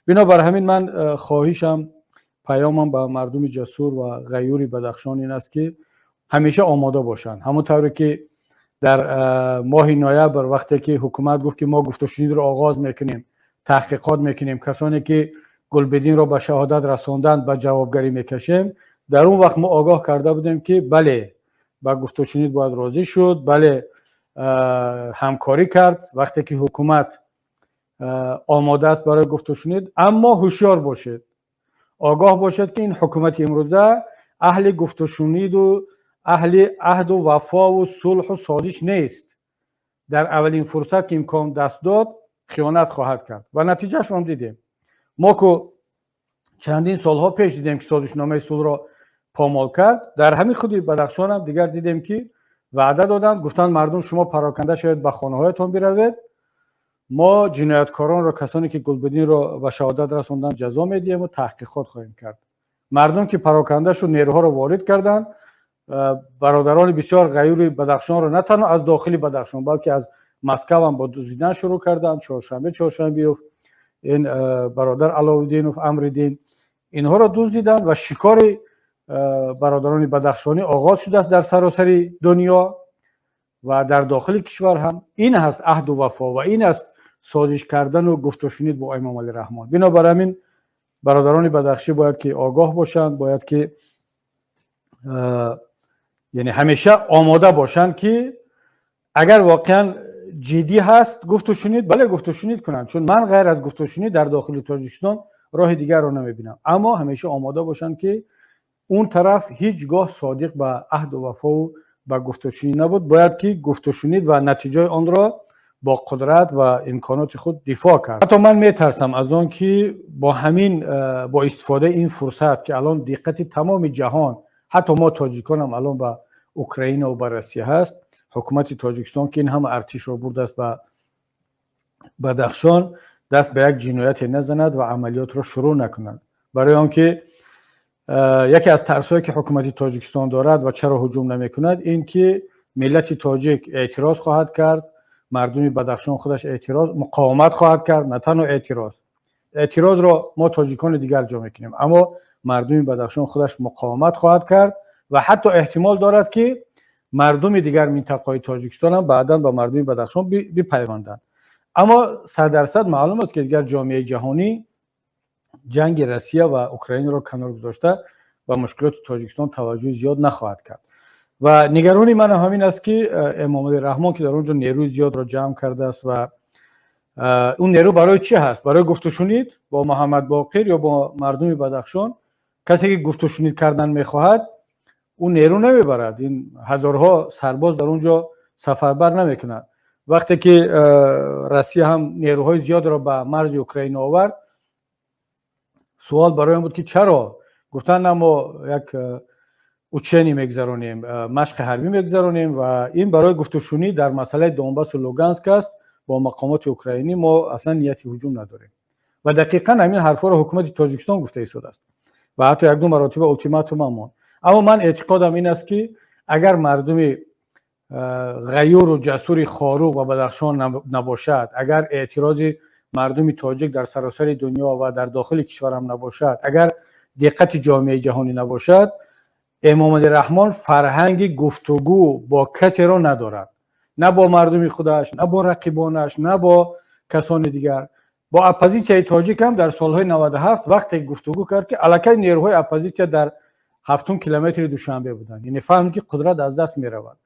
بنابر همین من خواهشم پیامم به مردم جسور و غیور بدخشان این است که همیشه آماده باشند. همونطوری که در ماه نوامبر وقتی که حکومت گفت که ما گفت و شنید رو آغاز میکنیم، تحقیقات میکنیم، کسانی که گلبدین را به شهادت رساندند به جوابگری میکشیم، در اون وقت ما آگاه کرده بودیم که بله با گفت و شنید باید راضی شد، بله همکاری کرد وقتی که حکومت آماده است برای گفت و شنید. اما هوشیار باشید، آگاه باشد که این حکومت امروزه اهل گفت و شنید و اهل عهد و وفا و صلح و سازش نیست. در اولین فرصت که امکان دست داد خیانت خواهد کرد و نتیجهش رو دیدیم. ما که چندین سالها پیش دیدیم که سازشنامه صلح را پامال کرد. در همین خودی بدخشان هم دیگر دیدیم که وعده دادند، گفتند مردم شما پراکنده شوید به خانه هایتان بروید، ما جنایتکاران را، کسانی که گلبدین را به شهادت رساندند جزا میدیم و تحقیقات خواهیم کرد. مردم که پراکنده شد نیروها را وارد کردند، برادران بسیار غیور بدخشان را نه تنها از داخل بدخشان بلکه از مسکو هم با دزدیدن شروع کردند. چهارشنبه این برادر علاءالدین و امرالدین اینها را دزدیدند و شکار برادران بدخشانی آغاز شده است در سراسر دنیا و در داخل کشور هم. این هست عهد و وفا و این است سازش کردن و گفت و شنید با امام علی رحمان. بنابر همین برادران بدخشی باید که آگاه باشند، باید که یعنی همیشه آماده باشند که اگر واقعا جدی هست گفت و شنید، بله گفت و شنید کنند، چون من غیر از گفت و شنید در داخل تاجیکستان راه دیگر رو نمیبینم. اما همیشه آماده باشند که اون طرف هیچگاه صادق به عهد و وفا و به گفت و شنید نبود. باید که گفت و شنید و نتیجه آن را با قدرت و امکانات خود دفاع کرد. حتی من میترسم از آن که با همین با استفاده این فرصت که الان دقت تمام جهان، حتی ما تاجیکان هم الان به اوکراین و به روسیه هست، حکومت تاجیکستان که این همه ارتش رو برده است به بدخشان دست به یک جنایت نزند و عملیات را شروع نکند. برای آنکه یکی از ترسایی که حکومت تاجیکستان دارد و چرا هجوم نمیکند این که ملت تاجیک اعتراض خواهد کرد، مردم بدخشان خودش مقاومت خواهد کرد. نه تنها اعتراض را ما تاجیکان دیگر جا میکنیم، اما مردم بدخشان خودش مقاومت خواهد کرد و حتی احتمال دارد که مردم دیگر منطقه تاجیکستان هم بعداً با مردم بدخشان بپیوندند. اما 100% معلوم است که دیگر جامعه جهانی جنگ روسیه و اوکراین را کنار گذاشته و مشکلات تاجیکستان توجه زیاد نخواهد کرد. و نگرانی من همین است که امام علی رحمان که در اونجا نیروی زیاد را جمع کرده است و اون نیرو برای چی هست؟ برای گفت و شنید با محمد باقر یا با مردم بدخشان؟ کسی که گفت و شنید کردن میخواهد اون نیرو نمیبرد، این هزارها سرباز در اونجا سفربر نمیکند. وقتی که روسیه هم نیروهای زیاد را به مرز اوکراین آورد، سوال برای من بود که چرا؟ گفتن ما یک اوچنی میگذرونیم، مشق حربی میگذرونیم و این برای گفت و شنید در مسئله دونباس و لوگانسک است، با مقامات اوکراینی ما اصلا نیتی هجوم نداریم. و دقیقاً همین حرفا را حکومت تاجیکستان گفته ایستاده است و حتی یک دو مراتب التیماتوم هم. اما من اعتقادم این است که اگر مردم غیور و جسور خاروق و بدخشان نباشد، اگر اعتراض مردم تاجیک در سراسر دنیا و در داخل کشور هم نباشد، اگر دقت جامعه جهانی نباشد، امام علی رحمان فرهنگ گفتگو با کسی را ندارد، نه با مردم خودش، نه با رقیبانش، نه با کسان دیگر. با اپوزیسیون تاجیک هم در سالهای 97 وقتی گفتگو کرد که الکی نیروهای اپوزیسیون در 7 کیلومتر دوشنبه بودند، یعنی فهمید که قدرت از دست می رود.